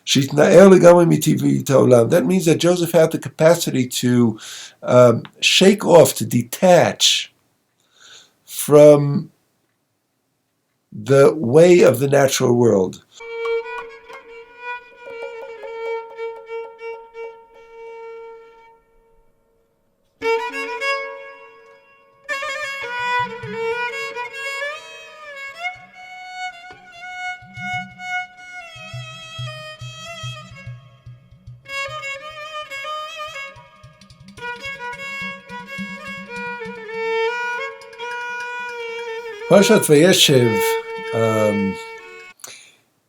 That means that Joseph had the capacity to shake off, to detach from the way of the natural world. Parshat VaYeshev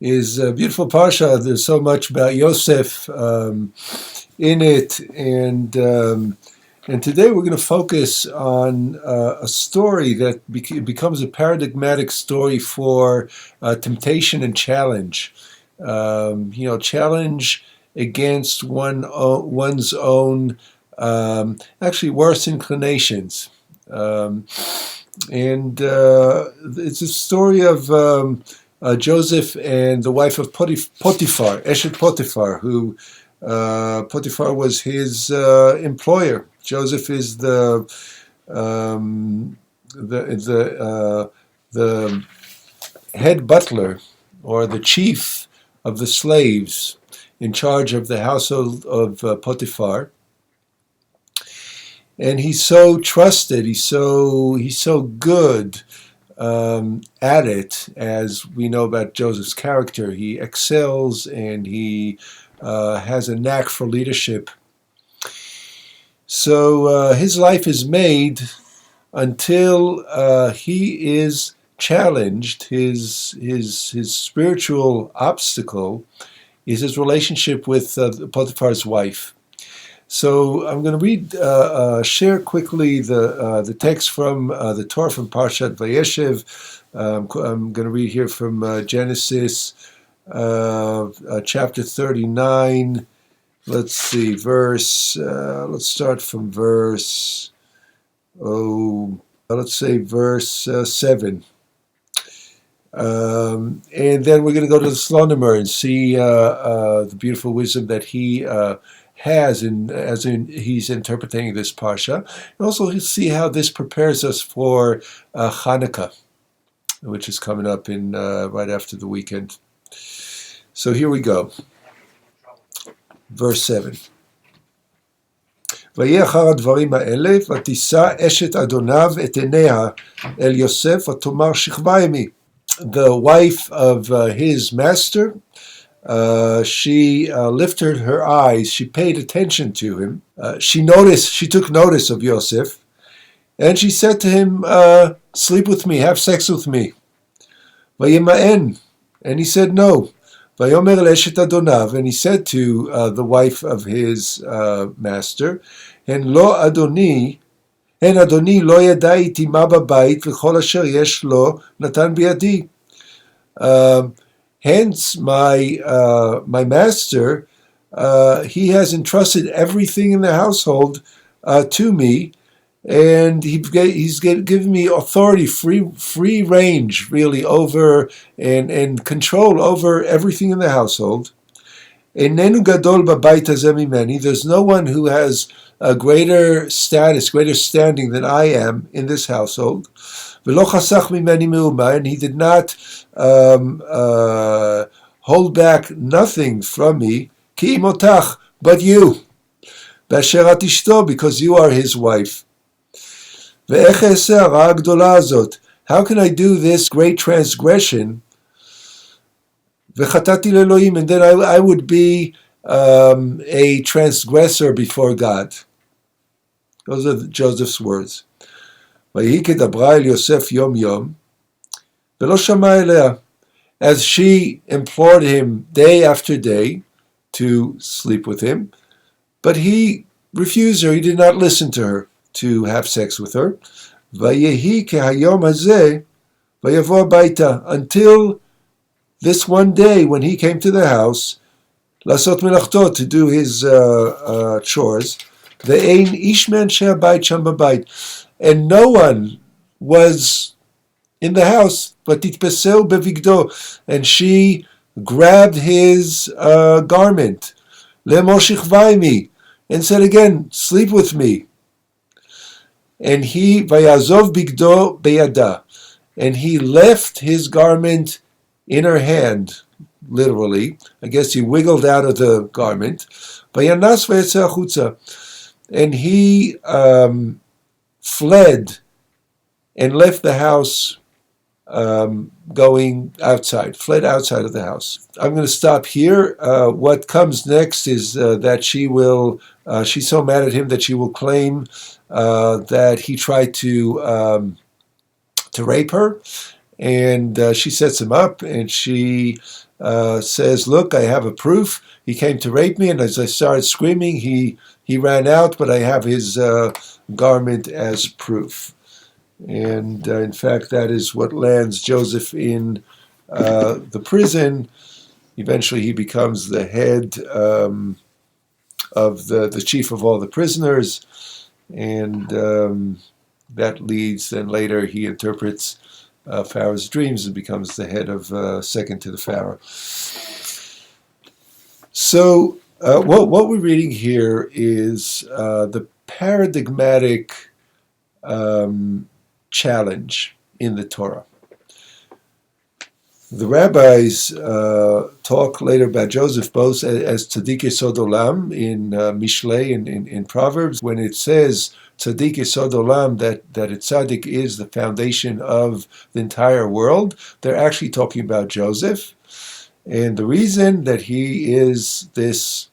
is a beautiful parsha. There's so much about Yosef in it, and today we're going to focus on a story that becomes a paradigmatic story for temptation and challenge. Challenge against one's own actually worse inclinations. And it's a story of Joseph and the wife of Potiphar, Eshet Potiphar, who Potiphar was his employer. Joseph is the head butler, or the chief of the slaves in charge of the household of Potiphar. And he's so trusted, he's so good at it, as we know about Joseph's character. He excels, and he has a knack for leadership. So his life is made until he is challenged. His spiritual obstacle is his relationship with Potiphar's wife. So I'm going to share quickly the text from the Torah from Parshat VaYeshev. I'm going to read here from Genesis chapter 39. Let's see, let's start from verse 7. And then we're going to go to the Slonimer and see the beautiful wisdom that he has he's interpreting this parsha, and also see how this prepares us for Hanukkah, which is coming up in right after the weekend. So here we go. Verse 7. ויהי אחר הדברים האלה, ותישא אשת אדוניו את עיניה אל יוסף, ותאמר שכבה עמי. The wife of his master, she lifted her eyes, she paid attention to him, she took notice of Yosef, and she said to him, sleep with me, have sex with me. Vayima'en, and he said no. Vayomer le'eshet adonav, and he said to the wife of his master, and Adoni lo yada iti ma babait v'chol asher yesh lo natan biyadi. Hence, my master, he has entrusted everything in the household to me, and he's given me authority, free range, really, over and control over everything in the household. Einenu gadol babayit hazeh mimeni. There's no one who has a greater status, greater standing than I am in this household. V'lo chasach mimeni meuma, and he did not hold back nothing from me. Ki imotach, but you, b'asher at ishto, because you are his wife. Ve'ech e'aseh hara hagdola hazot. How can I do this great transgression? V'chatati le'Elohim, and then I would be a transgressor before God. Those are Joseph's words. ויהי כדברה אל יוסף יום יום, ולא שמע אליה. As she implored him day after day to sleep with him, but he refused her, he did not listen to her, to have sex with her. ויהי כהיום הזה, ויבוא הביתה, until this one day when he came to the house, לעשות מלאכתו, to do his chores, ואין איש מאנשי הבית שם בבית, and no one was in the house, but titpeseu bevigdo, and she grabbed his garment, le'moshichvaymi, and said again, sleep with me. And he, vayazov bigdo beyada, and he left his garment in her hand, literally. I guess he wiggled out of the garment. Vayanas vayetze achutza, and he fled and left the house, going outside, fled outside of the house. I'm going to stop here. What comes next is that she's so mad at him that she will claim that he tried to rape her. And she sets him up, and she says, look, I have a proof. He came to rape me, and as I started screaming, he ran out, but I have his garment as proof. And in fact, that is what lands Joseph in the prison. Eventually, he becomes the head of the chief of all the prisoners, and that leads, then later he interprets Pharaoh's dreams and becomes the head of second to the Pharaoh. So what we're reading here is the paradigmatic challenge in the Torah. The rabbis talk later about Joseph both as Tzaddik Yesod Olam in Mishlei, in Proverbs, when it says Tzaddik Yesod Olam, that a tzaddik is the foundation of the entire world. They're actually talking about Joseph. And the reason that he is this,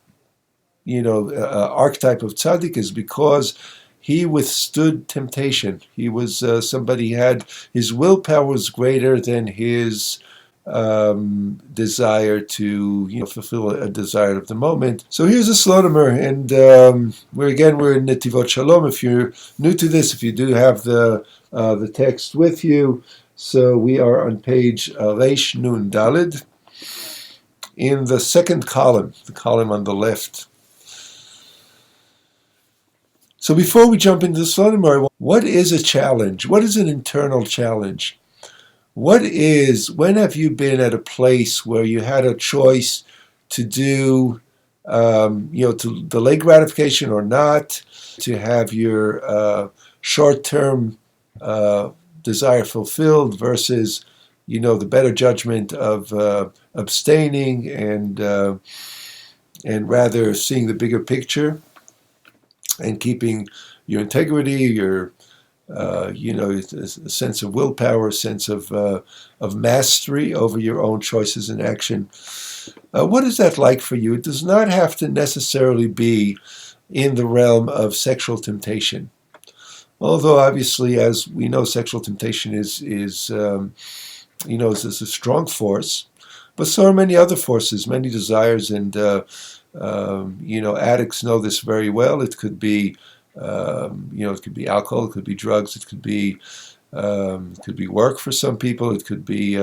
archetype of tzaddik is because he withstood temptation. He was somebody had, his willpower was greater than his desire to fulfill a desire of the moment. So here's a Slotimer, and we're in Netivot Shalom. If you're new to this, if you do have the text with you, so we are on page Reish Nun Dalid in the second column, the column on the left. So before we jump into the Slotimer, what is a challenge? What is an internal challenge? When have you been at a place where you had a choice to do, to delay gratification or not, to have your short-term desire fulfilled versus, the better judgment of abstaining and rather seeing the bigger picture and keeping your integrity, your a sense of willpower, a sense of mastery over your own choices and action. What is that like for you? It does not have to necessarily be in the realm of sexual temptation. Although obviously, as we know, sexual temptation is a strong force, but so are many other forces, many desires, and addicts know this very well. It could be it could be alcohol, it could be drugs, it could be work for some people, it could be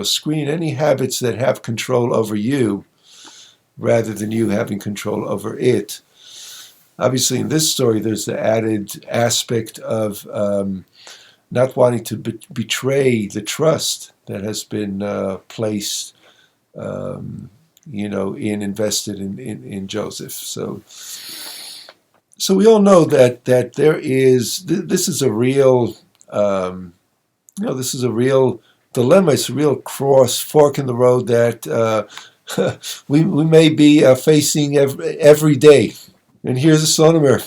screen, any habits that have control over you rather than you having control over it. Obviously, in this story, there's the added aspect of not wanting to betray the trust that has been placed, invested in Joseph. So we all know that there is, this is a real, this is a real dilemma. It's a real fork in the road that we may be facing every day. And here's a Slotimer.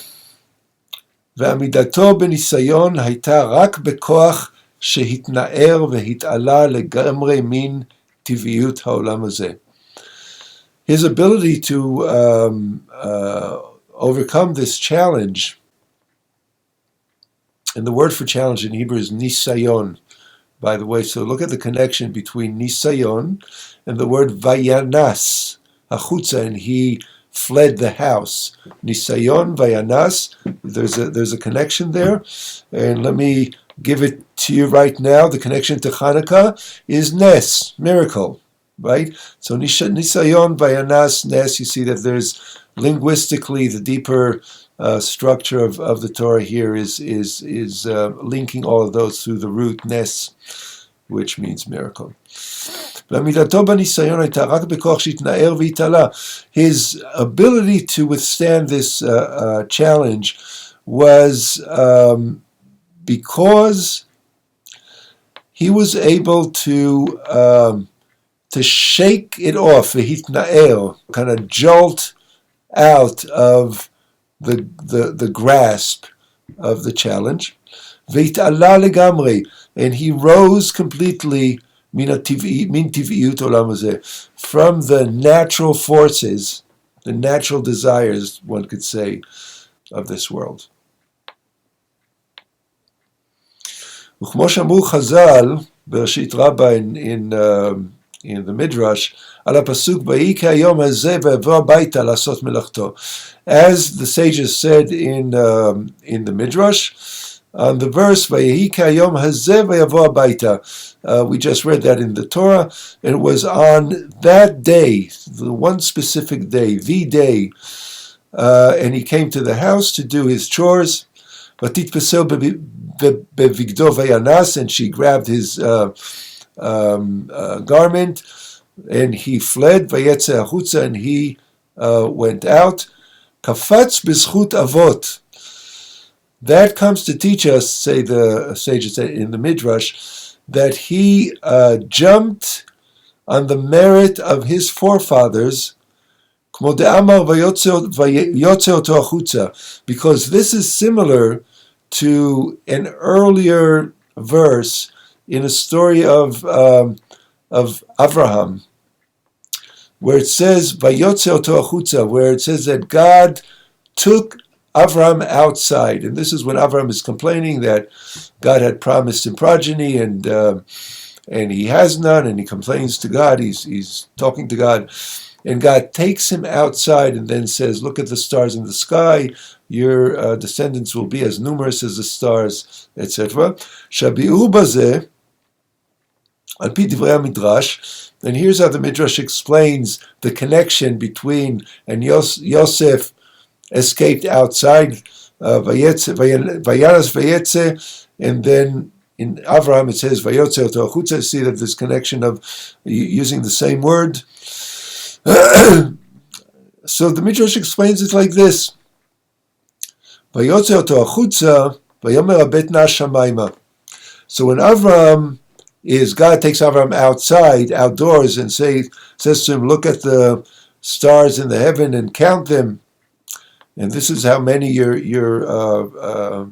ועמידתו בניסיון הייתה רק בכוח שהתנער והתעלה לגמרי מן טבעיות העולם הזה. His ability to overcome this challenge, and the word for challenge in Hebrew is nisayon, by the way. So look at the connection between nisayon and the word vayanas, achutza, and he fled the house. Nisayon, vayanas, there's a connection there. And let me give it to you right now. The connection to Hanukkah is nes, miracle, right? So nisayon, vayanas, nes, you see that there's linguistically the deeper structure of the Torah here is linking all of those through the root nes, which means miracle. ועמידתו בניסיון הייתה רק בכוח שהתנער והתעלה. His ability to withstand this challenge was because he was able to shake it off, v'hitna'er, kind of jolt out of the grasp of the challenge. V'it'ala legamri, and he rose completely min tiv'iyut olam hazeh, from the natural forces, the natural desires, one could say, of this world. וכמו שאמרו חז"ל בראשית רבה in the Midrash, על הפסוק ויהי כהיום הזה ויבוא הביתה לעשות מלאכתו. As the sages said in the Midrash, on the verse ויהי כהיום הזה ויבוא הביתה, we just read that in the Torah, and it was on that day, the one specific day, the day, and he came to the house to do his chores. ותתפסהו בבגדו וינס, and she grabbed his garment, and he fled, ויצא החוצה, and he went out. קפץ בזכות אבות. That comes to teach us, say the sages in the Midrash, that he jumped on the merit of his forefathers, כמו דאמר ויוצא אותו החוצה, because this is similar to an earlier verse in a story of Avraham, where it says vayotze oto achutza, where it says that God took Avraham outside, and this is when Avraham is complaining that God had promised him progeny, and he has none, and he complains to God. He's talking to God, and God takes him outside and then says, "Look at the stars in the sky. Your descendants will be as numerous as the stars, etc." Shabi'u bazeh, al pi divrei midrash, and here's how the Midrash explains the connection between, and Yosef escaped outside, vayanas vayetze, and then in Avraham it says vayotze oto achutza. See that this connection of using the same word. So the Midrash explains it like this: vayotze oto achutza, vayomer abetna shamayma. So when Avraham God takes Avraham outside, outdoors, and says to him, "Look at the stars in the heaven and count them, and this is how many your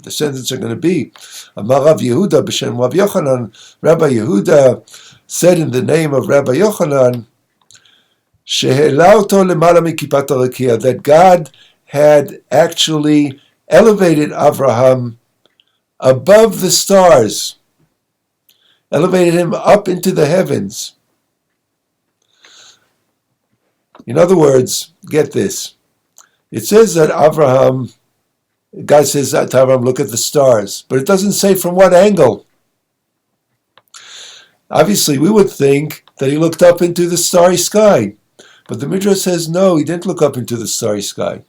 descendants are going to be." Amar Rav Yehuda b'shem Rav Yochanan, Rabbi Yehuda said in the name of Rabbi Yochanan, she'ela oto lemala mikipat harakia, that God had actually elevated Avraham above the stars, elevated him up into the heavens. In other words, get this. It says that God says to Avraham, look at the stars, but it doesn't say from what angle. Obviously, we would think that he looked up into the starry sky, but the Midrash says no, he didn't look up into the starry sky.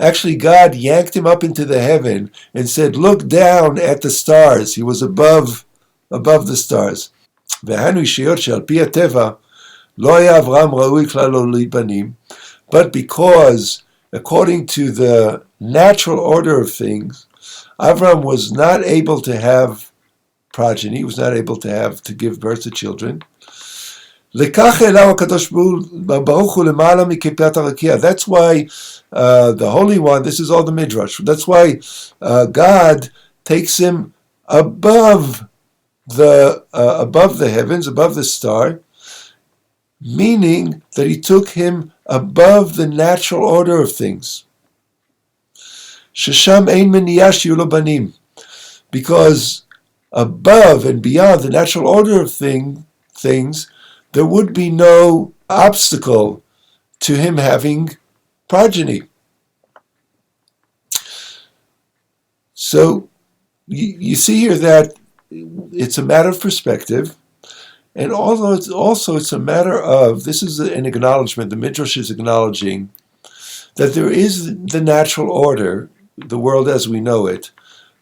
Actually, God yanked him up into the heaven and said, look down at the stars. He was above the stars. But because, according to the natural order of things, Avram was not able to have progeny, was not able to give birth to children. That's why the Holy One, this is all the Midrash, that's why God takes him above the heavens, above the star, meaning that he took him above the natural order of things. Shesham ein meniyah shiyu lo banim, because above and beyond the natural order of things, there would be no obstacle to him having progeny. So you see here that it's a matter of perspective, and although it's a matter of, this is an acknowledgement, the Midrash is acknowledging that there is the natural order, the world as we know it,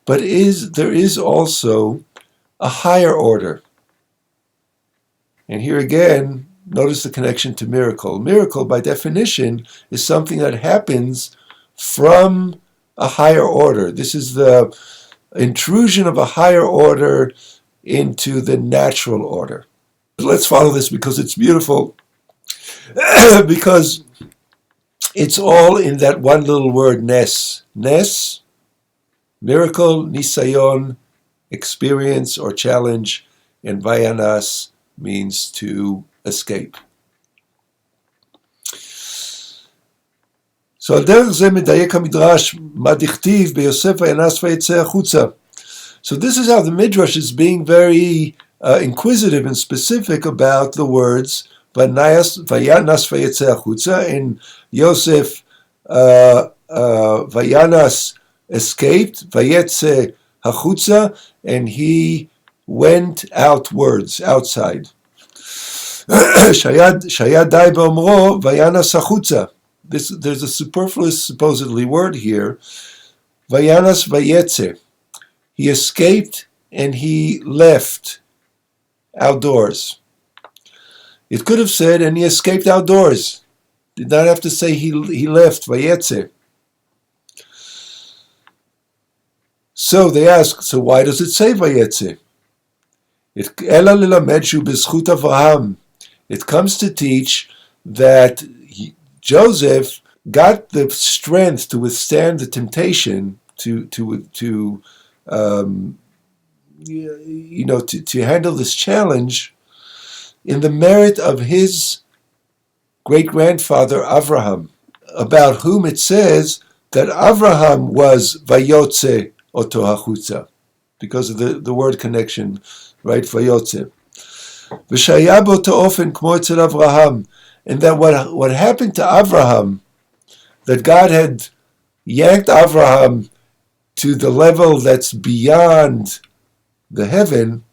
but there is also a higher order. And here again, notice the connection to miracle. Miracle, by definition, is something that happens from a higher order. This is the intrusion of a higher order into the natural order. Let's follow this because it's beautiful, because it's all in that one little word, nes. Nes, miracle, nisayon, experience or challenge, and vayanas means to escape. So על דרך זה מדייק המדרש, מה דכתיב ביוסף וינס ויצא החוצה. So this is how the Midrash is being very inquisitive and specific about the words Vayanas vayetze achutza, and Yosef Vayanas escaped, Vayetze achutza, and he went outwards, outside. Shayad dai beomro Vayanas achutza. There's a superfluous, supposedly, word here. Vayanas vayetze. He escaped and he left outdoors. It could have said, and he escaped outdoors. Did not have to say he left, vayetze. So they ask, so why does it say vayetze? Ela lilamed shu b'zchut Avraham. It comes to teach that Joseph got the strength to withstand the temptation to handle this challenge in the merit of his great-grandfather Avraham, about whom it says that Avraham was vayotze oto hachutza, because of the word connection, right? Vayotze. V'shaya b'oto ofen kmo etzel Avraham, and that what happened to Avraham, that God had yanked Avraham to the level that's beyond the heaven,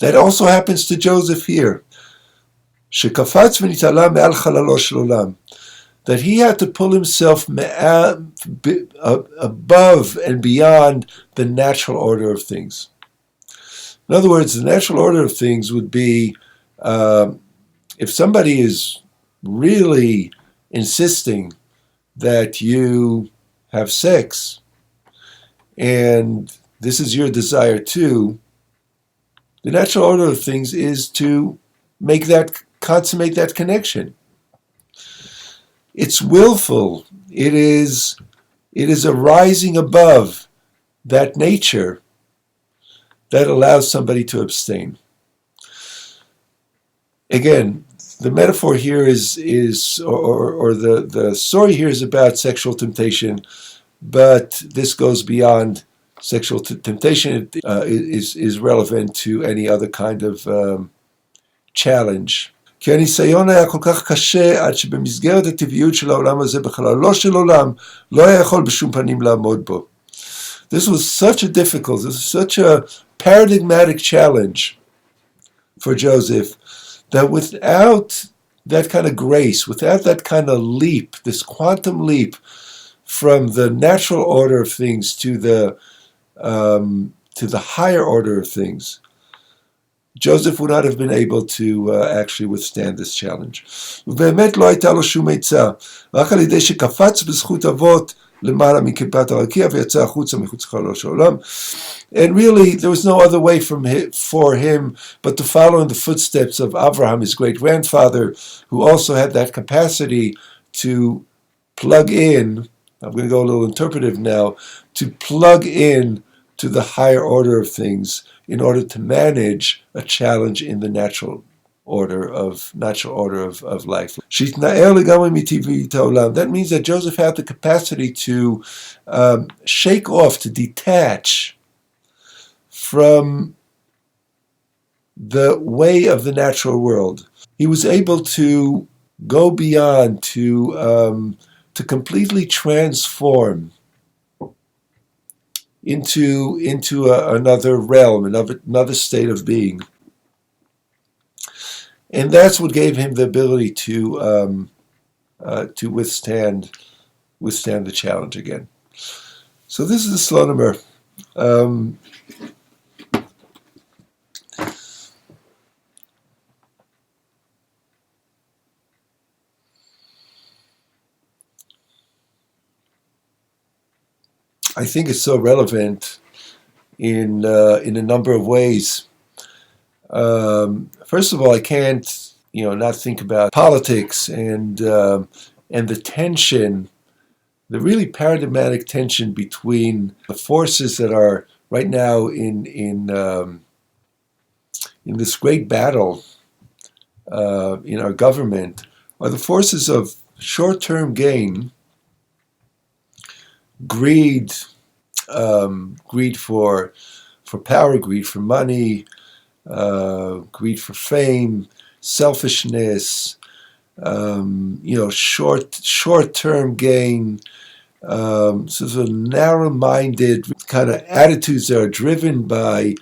that also happens to Joseph here. Shekafatz v'nitala me'al chalalo shel olam, that he had to pull himself above and beyond the natural order of things. In other words, the natural order of things would be, if somebody is really insisting that you have sex, and this is your desire too, the natural order of things is to consummate that connection. It's willful. It is a rising above that nature that allows somebody to abstain. Again, the metaphor here is the story here is about sexual temptation, but this goes beyond sexual temptation. It is relevant to any other kind of challenge. כי הניסיון היה כל כך קשה עד שבמסגרת הטבעיות של העולם הזה בחללו של עולם לא היה יכול בשום פנים לעמוד בו. This was such a paradigmatic challenge for Joseph, that without that kind of grace, without that kind of leap, this quantum leap from the natural order of things to the higher order of things, Joseph would not have been able to actually withstand this challenge. ובאמת לא הייתה לו שום עצה, רק על ידי שקפץ בזכות אבות למעלה מכיפת הרקיע ויצא החוצה מחוץ חללו של העולם. And really, there was no other way for him but to follow in the footsteps of Avraham, his great-grandfather, who also had that capacity to plug in, I'm going to go a little interpretive now, to plug in to the higher order of things in order to manage a challenge in the natural order of life. That means that Joseph had the capacity to shake off, to detach from the way of the natural world. He was able to go beyond, to completely transform into another realm, another state of being. And that's what gave him the ability to withstand the challenge again. So this is the Slonomer. I think it's so relevant in a number of ways. First of all, I can't not think about politics and the tension, the really paradigmatic tension between the forces that are right now in this great battle in our government, are the forces of short-term gain, greed, greed for power, greed for money, greed for fame, selfishness, short-term gain, sort of narrow-minded kind of attitudes that are driven by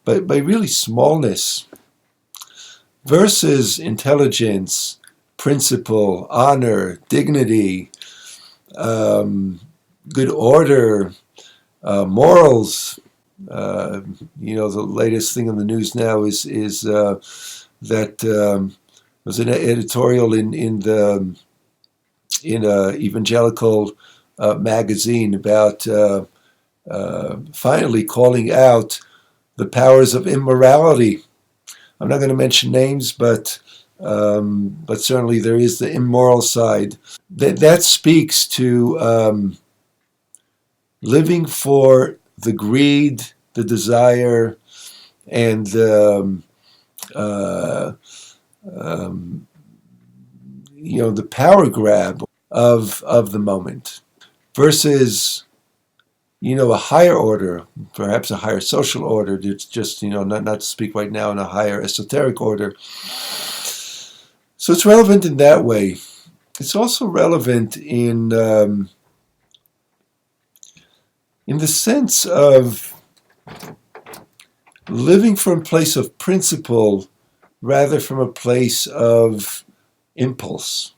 really smallness, versus intelligence, principle, honor, dignity, good order, morals. The latest thing on the news now is that was an editorial in a evangelical magazine about finally calling out the powers of immorality. I'm not going to mention names, but certainly there is the immoral side. That speaks to living for the greed, the desire, and the power grab of the moment, versus a higher order, perhaps a higher social order. It's just not to speak right now in a higher esoteric order. So it's relevant in that way. It's also relevant in the sense of living from a place of principle rather from a place of impulse.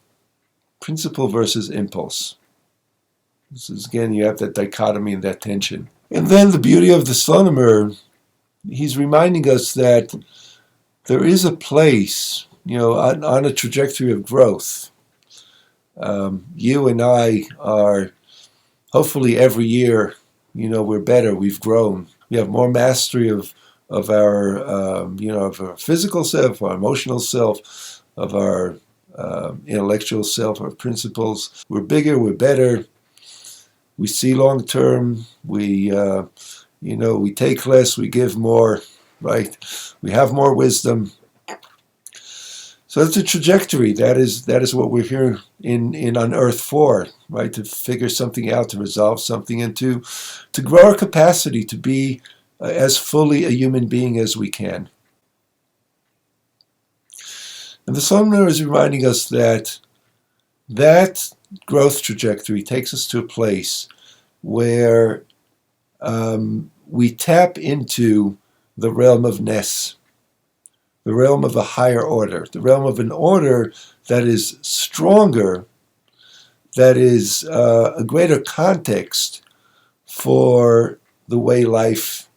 Principle versus impulse. This is, again, you have that dichotomy and that tension. And then the beauty of the Slonimer, he's reminding us that there is a place, on a trajectory of growth. You and I are, hopefully every year, we're better, we've grown. We have more mastery of our, of our physical self, our emotional self, of our intellectual self, our principles. We're bigger, we're better. We see long term. We, we take less, we give more, right? We have more wisdom. So it's a trajectory. That is what we're here in on Earth for, right? To figure something out, to resolve something, and to grow our capacity to be as fully a human being as we can. And the Slonimer is reminding us that growth trajectory takes us to a place where we tap into the realm of Ness, the realm of a higher order, the realm of an order that is stronger, that is a greater context for the way life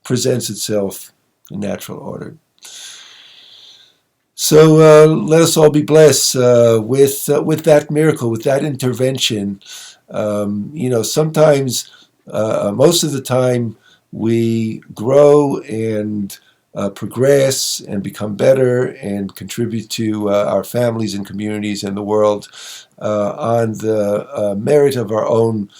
presents itself in natural order. So let us all be blessed with that miracle, with that intervention. Sometimes, most of the time, we grow and progress and become better and contribute to our families and communities and the world on the merit of our own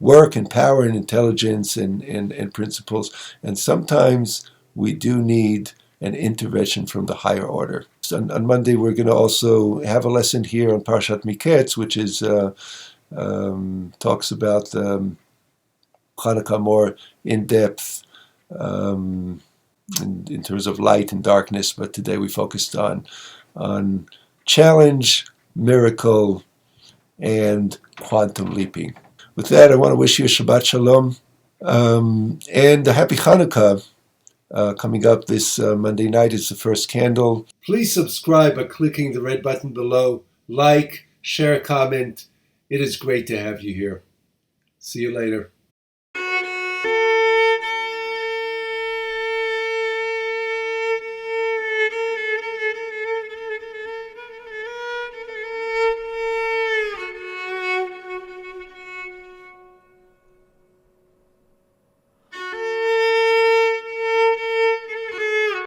work and power and intelligence and principles. And sometimes we do need an intervention from the higher order. On Monday, we're going to also have a lesson here on Parshat Miketz, which is talks about Hanukkah more in depth in terms of light and darkness. But today we focused on challenge, miracle, and quantum leaping. With that, I want to wish you a Shabbat Shalom and a happy Hanukkah. Coming up this Monday night is the first candle. Please subscribe by clicking the red button below. Like, share, comment. It is great to have you here. See you later.